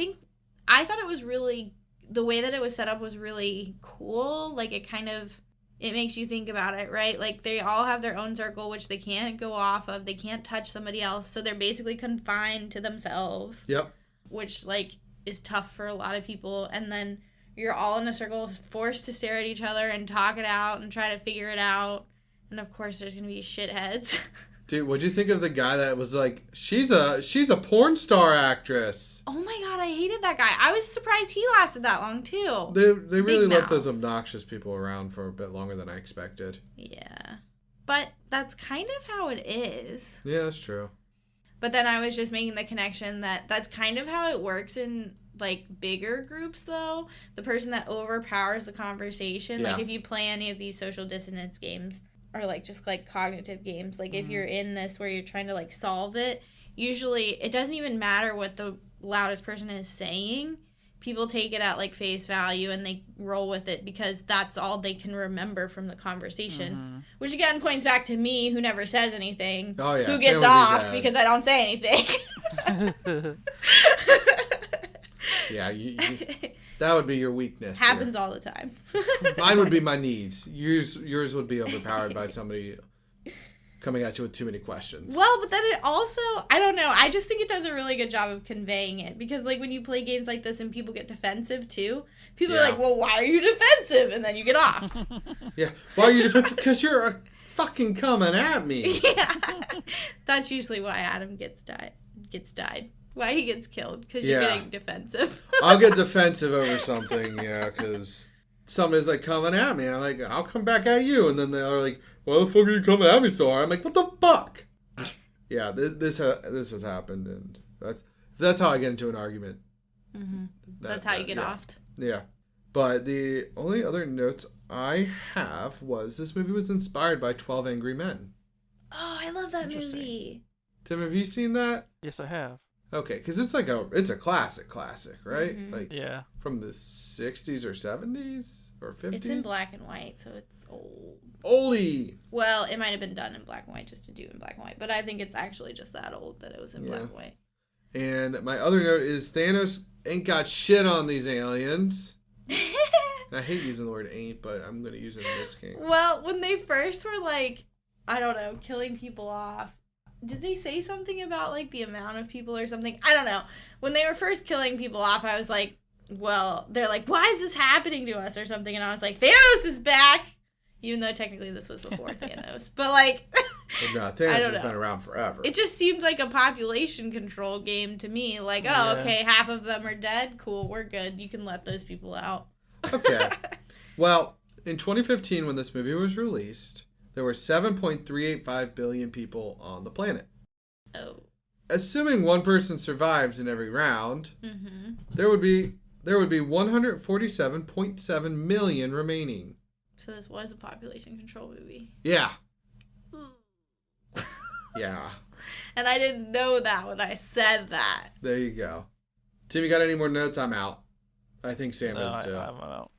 thought it was really, the way that it was set up was really cool. Like it makes you think about it, right? Like they all have their own circle, which they can't go off of. They can't touch somebody else, so they're basically confined to themselves. Yep. Which like is tough for a lot of people. And then you're all in a circle, forced to stare at each other and talk it out and try to figure it out. And of course, there's gonna be shitheads. Dude, what'd you think of the guy that was like, she's a porn star actress? Oh my god, I hated that guy. I was surprised he lasted that long too. They really left those mouth. obnoxious people around for a bit longer than I expected. Yeah. But that's kind of how it is. Yeah, that's true. But then I was just making the connection that that's kind of how it works in like bigger groups though. The person that overpowers the conversation, like if you play any of these social dissonance games or like just like cognitive games, like if you're in this where you're trying to like solve it, usually it doesn't even matter what the loudest person is saying. people take it at, like, face value and they roll with it because that's all they can remember from the conversation. Mm-hmm. Which, again, points back to me, who never says anything. Oh, yeah. Who gets offed because I don't say anything. Yeah, that would be your weakness. Happens all the time. Mine would be my needs. Yours would be overpowered by somebody coming at you with too many questions. Well, but then it also, I don't know, I just think it does a really good job of conveying it. Because, like, when you play games like this and people get defensive, too, people are like, well, why are you defensive? And then you get offed. Yeah, why are you defensive? Because you're fucking coming at me. Yeah. That's usually why Adam gets died. Why he gets killed. Because you're getting defensive. I'll get defensive over something, because somebody's, like, coming at me. And I'm like, I'll come back at you. And then they're like, why the fuck are you coming at me so hard? I'm like, what the fuck? Yeah, this has happened, and that's how I get into an argument. Mm-hmm. That's how you get offed. Yeah. But the only other notes I have was this movie was inspired by 12 Angry Men. Oh, I love that movie. Tim, have you seen that? Yes, I have. Okay, because it's a classic, right? Mm-hmm. Like, yeah, from the 60s or 70s or 50s? It's in black and white, so it's old. Oldie! Well, it might have been done in black and white just to do in black and white, but I think it's actually just that old that it was in black and white. And my other note is Thanos ain't got shit on these aliens. And I hate using the word ain't, but I'm going to use it in this game. Well, when they first were, like, I don't know, killing people off, did they say something about, like, the amount of people or something? I don't know. When they were first killing people off, I was like, well, they're like, why is this happening to us or something? And I was like, Thanos is back! Even though technically this was before Thanos. But, like, No, Thanos has been around forever. It just seemed like a population control game to me. Like, okay, half of them are dead. Cool, we're good. You can let those people out. Okay. Well, in 2015, when this movie was released, there were 7.385 billion people on the planet. Oh. Assuming one person survives in every round, mm-hmm. there would be 147.7 million remaining. So this was a population control movie. Yeah. Yeah. And I didn't know that when I said that. There you go. Tim, you got any more notes? I'm out. I think Sam is too. I'm out.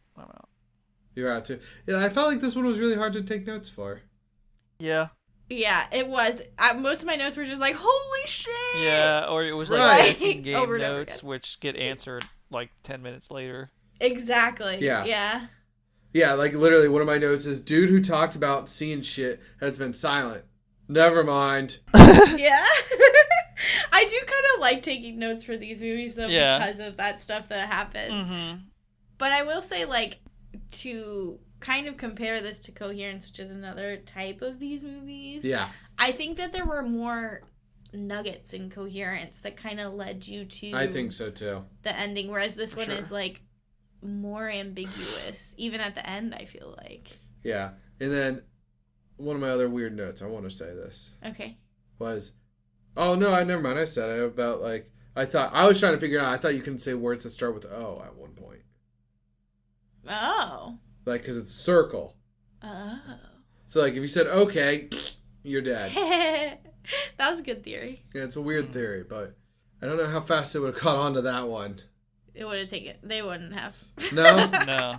You're out too. Yeah, I felt like this one was really hard to take notes for. Yeah. Yeah, it was. Most of my notes were just like, holy shit! Yeah, or it was like Right. guessing game Over and over notes, again. which get answered like 10 minutes later. Exactly. Yeah. Yeah, like literally one of my notes is, dude who talked about seeing shit has been silent. Never mind. Yeah. I do kind of like taking notes for these movies, though, because of that stuff that happens. Mm-hmm. But I will say, like, to kind of compare this to Coherence, which is another type of these movies. Yeah. I think that there were more nuggets in Coherence that kind of led you to... I think so, too. ...the ending, whereas this For one sure. is, like, more ambiguous. Even at the end, I feel like. Yeah. And then one of my other weird notes, I want to say this. Okay. Was... Oh, no, never mind. I said it about, like... I was trying to figure out... I thought you couldn't say words that start with O at one point. Oh. Like, because it's circle. Oh. So, like, if you said, okay, you're dead. That was a good theory. Yeah, it's a weird theory, but I don't know how fast they would have caught on to that one. It would have taken... They wouldn't have. No? No.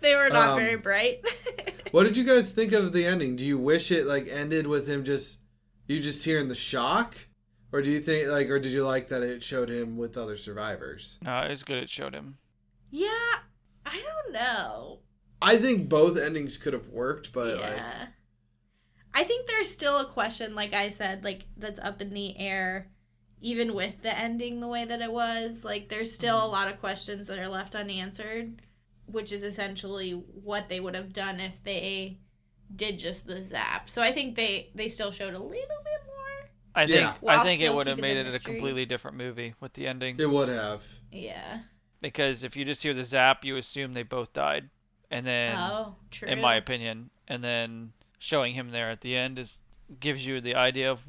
They were not very bright. What did you guys think of the ending? Do you wish it, like, ended with him you just hearing the shock? Or do you think, like, or did you like that it showed him with other survivors? No, it was good. It showed him. Yeah, I don't know. I think both endings could have worked, but, like... I think there's still a question, like I said, like, that's up in the air, even with the ending the way that it was. Like, there's still a lot of questions that are left unanswered, which is essentially what they would have done if they did just the zap. So I think they still showed a little bit more. I think it still would have keeping made the it a mystery. completely different movie with the ending. It would have. Yeah. Because if you just hear the zap, you assume they both died. And then, true. in my opinion, and then showing him there at the end gives you the idea of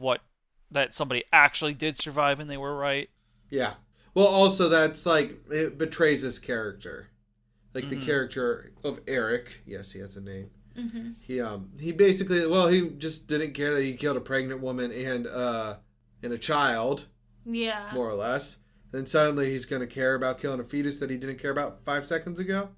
that somebody actually did survive and they were right. Yeah. Well, also that's like it betrays his character, like the character of Eric. Yes, he has a name. Mm-hmm. He basically he just didn't care that he killed a pregnant woman and a child. Yeah. More or less. then suddenly he's going to care about killing a fetus that he didn't care about 5 seconds ago.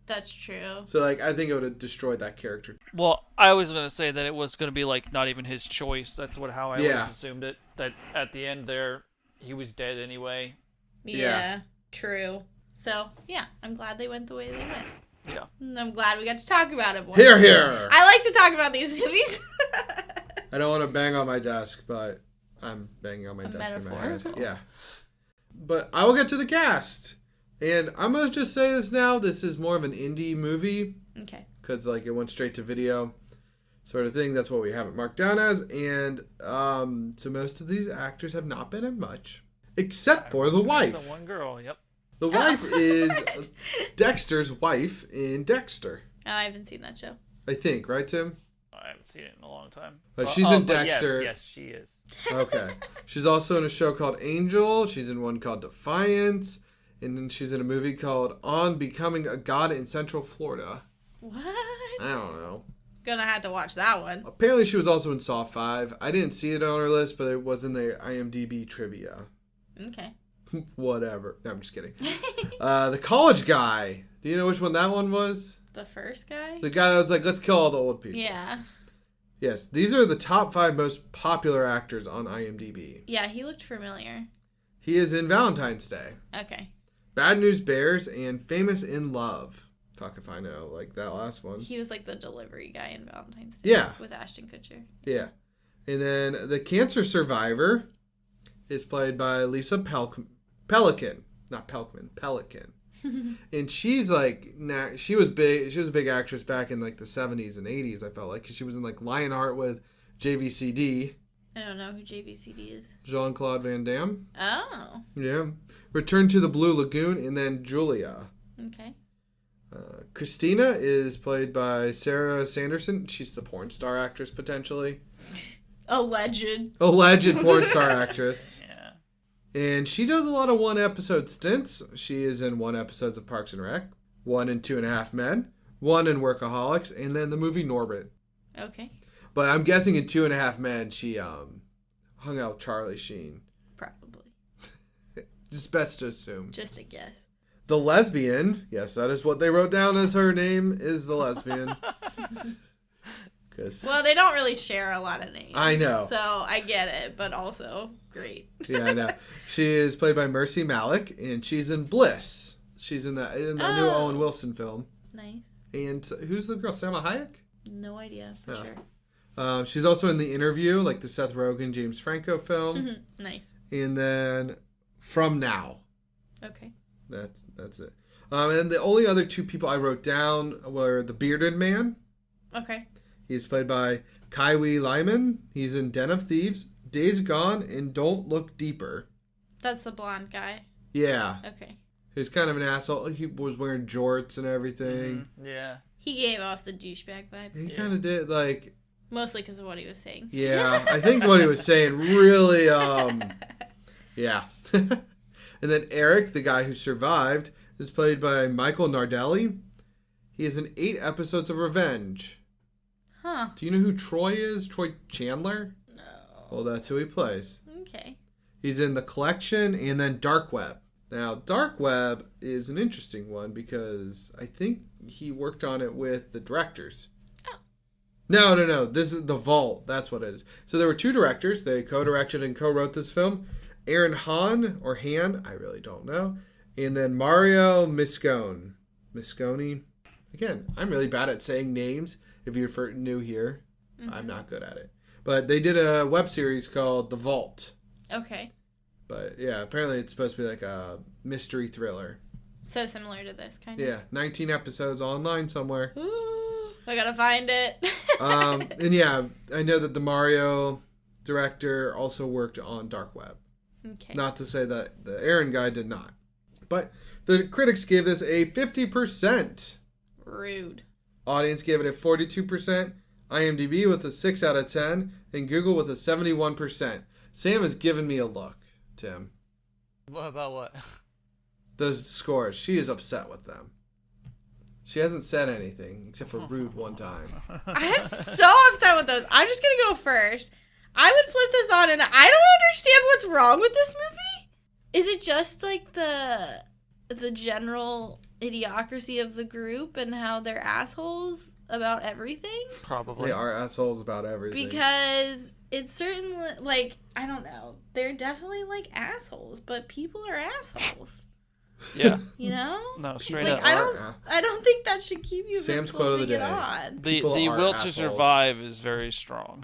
That's true. So, like, I think it would have destroyed that character. Well, I was gonna say that it was gonna be like not even his choice. That's how I always assumed it. That at the end there, he was dead anyway. Yeah, true. So yeah, I'm glad they went the way they went. Yeah. And I'm glad we got to talk about it more. Hear, hear! I like to talk about these movies. I don't want to bang on my desk, but I'm banging on my desk in my head. Yeah. But I will get to the cast. And I'm going to just say this now. This is more of an indie movie. Okay. Because, like, it went straight to video sort of thing. That's what we have it marked down as. And so most of these actors have not been in much. Except for the wife. The one girl, yep. The wife is Dexter's wife in Dexter. Oh, I haven't seen that show. I think, right, Tim? I haven't seen it in a long time. But she's in Dexter. Yes, she is. Okay. She's also in a show called Angel. She's in one called Defiance. And then she's in a movie called On Becoming a God in Central Florida. What? I don't know. Gonna have to watch that one. Apparently she was also in Saw 5. I didn't see it on her list, but it was in the IMDb trivia. Okay. Whatever. No, I'm just kidding. The college guy. Do you know which one that one was? The first guy? The guy that was like, let's kill all the old people. Yeah. Yes, these are the top 5 most popular actors on IMDb. Yeah, he looked familiar. He is in Valentine's Day. Okay. Bad News Bears and Famous in Love. Fuck if I know, like that last one. He was like the delivery guy in Valentine's Day. Yeah. With Ashton Kutcher. Yeah. And then the cancer survivor is played by Lisa Pelican. Not Pelkman, Pelican. And she's like, she was big. She was a big actress back in like the 70s and 80s, I felt like. Because she was in like Lionheart with JVCD. I don't know who JVCD is. Jean-Claude Van Damme. Oh. Yeah. Return to the Blue Lagoon, and then Julia. Okay. Christina is played by Sarah Sanderson. She's the porn star actress, potentially. Alleged porn star actress. Yeah. And she does a lot of one-episode stints. She is in 1 episode of Parks and Rec, 1 in 2.5 Men, 1 in Workaholics, and then the movie Norbit. Okay. But I'm guessing in 2.5 Men, she hung out with Charlie Sheen. Probably. Just best to assume. Just a guess. The lesbian. Yes, that is what they wrote down as her name, is the lesbian. Well, they don't really share a lot of names. I know. So I get it, but also great. Yeah, I know. She is played by Mercy Malik, and she's in Bliss. She's in the new Owen Wilson film. Nice. And who's the girl? Salma Hayek? No idea for sure. She's also in The Interview, like the Seth Rogen, James Franco film. Nice. And then From Now. Okay. That's it. And the only other 2 people I wrote down were the Bearded Man. Okay. He's played by Kaiwi Lyman. He's in Den of Thieves, Days Gone, and Don't Look Deeper. That's the blonde guy. Yeah. Okay. He's kind of an asshole. He was wearing jorts and everything. Mm-hmm. Yeah. He gave off the douchebag vibe. He kind of did, like... Mostly because of what he was saying. Yeah, I think what he was saying really, yeah. And then Eric, the guy who survived, is played by Michael Nardelli. He is in 8 episodes of Revenge. Huh. Do you know who Troy is? Troy Chandler? No. Well, that's who he plays. Okay. He's in The Collection and then Dark Web. Now, Dark Web is an interesting one because I think he worked on it with the directors. No. This is The Vault. That's what it is. So there were 2 directors. They co-directed and co-wrote this film. Aaron Hahn, or Han, I really don't know. And then Mario Moscone. Moscone. Again, I'm really bad at saying names. If you're new here, I'm not good at it. But they did a web series called The Vault. Okay. But yeah, apparently it's supposed to be like a mystery thriller. So similar to this, kind of. Yeah, 19 episodes online somewhere. Ooh, I gotta find it. And yeah, I know that the Mario director also worked on Dark Web. Okay. Not to say that the Aaron guy did not. But the critics gave this a 50%. Rude. Audience gave it a 42%. IMDb with a 6 out of 10. And Google with a 71%. Sam has given me a look, Tim. What about what? Those scores. She is upset with them. She hasn't said anything except for rude one time. I am so upset with those. I'm just gonna go first. I would flip this on and I don't understand what's wrong with this movie. Is it just like the general idiocracy of the group and how they're assholes about everything? Probably. They are assholes about everything. Because it's certainly, like, I don't know. They're definitely, like, assholes, but people are assholes. Yeah. You know? No, straight Like, up. I don't think that should keep you Sam's from quote of the flipping it day. on. The People are will to assholes. survive is very strong.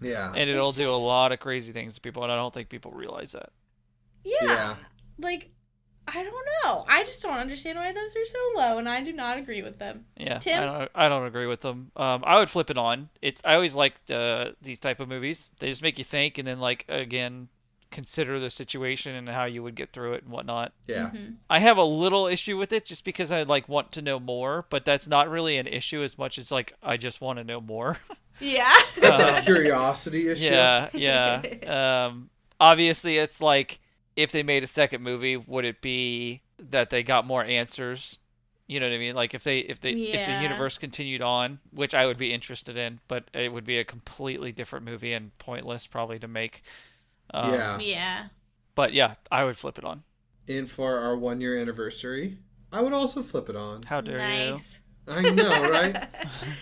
Yeah. And it'll It's do a just- lot of crazy things to people, and I don't think people realize that. Yeah. Like, I don't know. I just don't understand why those are so low, and I do not agree with them. Yeah, Tim? I don't agree with them. I would flip it on. I always liked these type of movies. They just make you think, and then like again, consider the situation and how you would get through it and whatnot. Yeah. Mm-hmm. I have a little issue with it just because I like want to know more, but that's not really an issue as much as like I just want to know more. Yeah. That's a curiosity issue. Yeah. Obviously, it's like if they made a second movie, would it be that they got more answers? You know what I mean? Like if the Yeah. universe continued on, which I would be interested in, but it would be a completely different movie and pointless probably to make. Yeah. Yeah. But yeah, I would flip it on. And for our 1-year anniversary, I would also flip it on. How dare you? Nice. I know, right?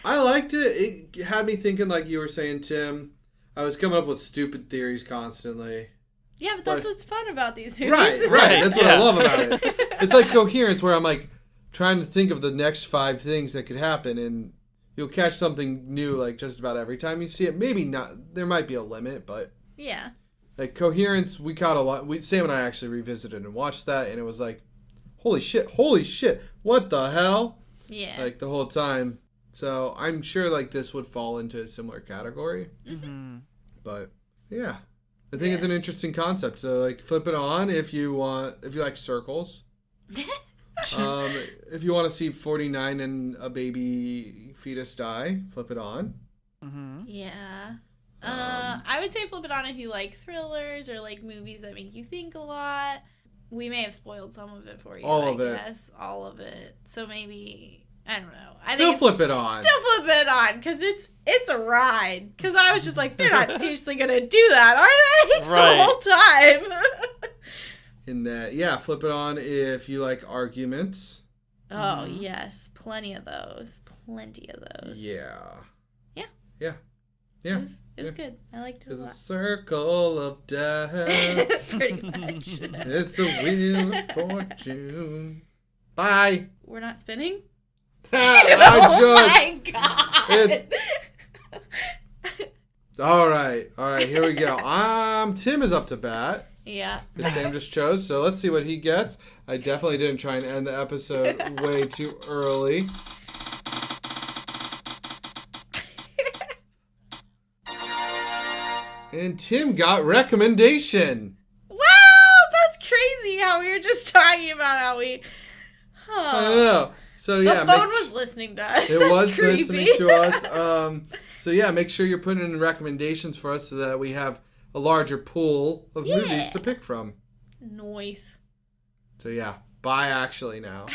I liked it. It had me thinking, like you were saying, Tim. I was coming up with stupid theories constantly. Yeah, but that's what's fun about these movies. Right. That's what I Yeah. love about it. It's like coherence, where I'm like trying to think of the next 5 things that could happen, and you'll catch something new like just about every time you see it. Maybe not. There might be a limit, but Yeah. like coherence, we caught a lot. Sam and I actually revisited and watched that, and it was like, holy shit, what the hell? Yeah. Like the whole time. So I'm sure like this would fall into a similar category. Mm-hmm. But yeah, I think it's an interesting concept. So like flip it on if you like circles. If you want to see 49 and a baby fetus die, flip it on. Mm-hmm. Yeah. I would say flip it on if you like thrillers or like movies that make you think a lot. We may have spoiled some of it for you. All of it. Yes, all of it. So maybe I don't know. Still flip it on. Still flip it on because it's a ride. Because I was just like, they're not seriously gonna do that, are they? Right. The whole time. In that, yeah, flip it on if you like arguments. Oh yes, plenty of those. Yeah. Yeah. Yeah. It was good. I liked it a It's a lot. circle of death. Pretty much. It's the wheel of fortune. Bye. We're not spinning? I my god! All right, here we go. Tim is up to bat. Yeah. Because Sam just chose, so let's see what he gets. I definitely didn't try and end the episode way too early. And Tim got recommendation. Wow, that's crazy how we were just talking about how we... I don't know. So yeah, the phone was listening to us. it That's was creepy. listening to us. So yeah, make sure you're putting in recommendations for us so that we have a larger pool of movies to pick from. Noise. So yeah, bye actually now.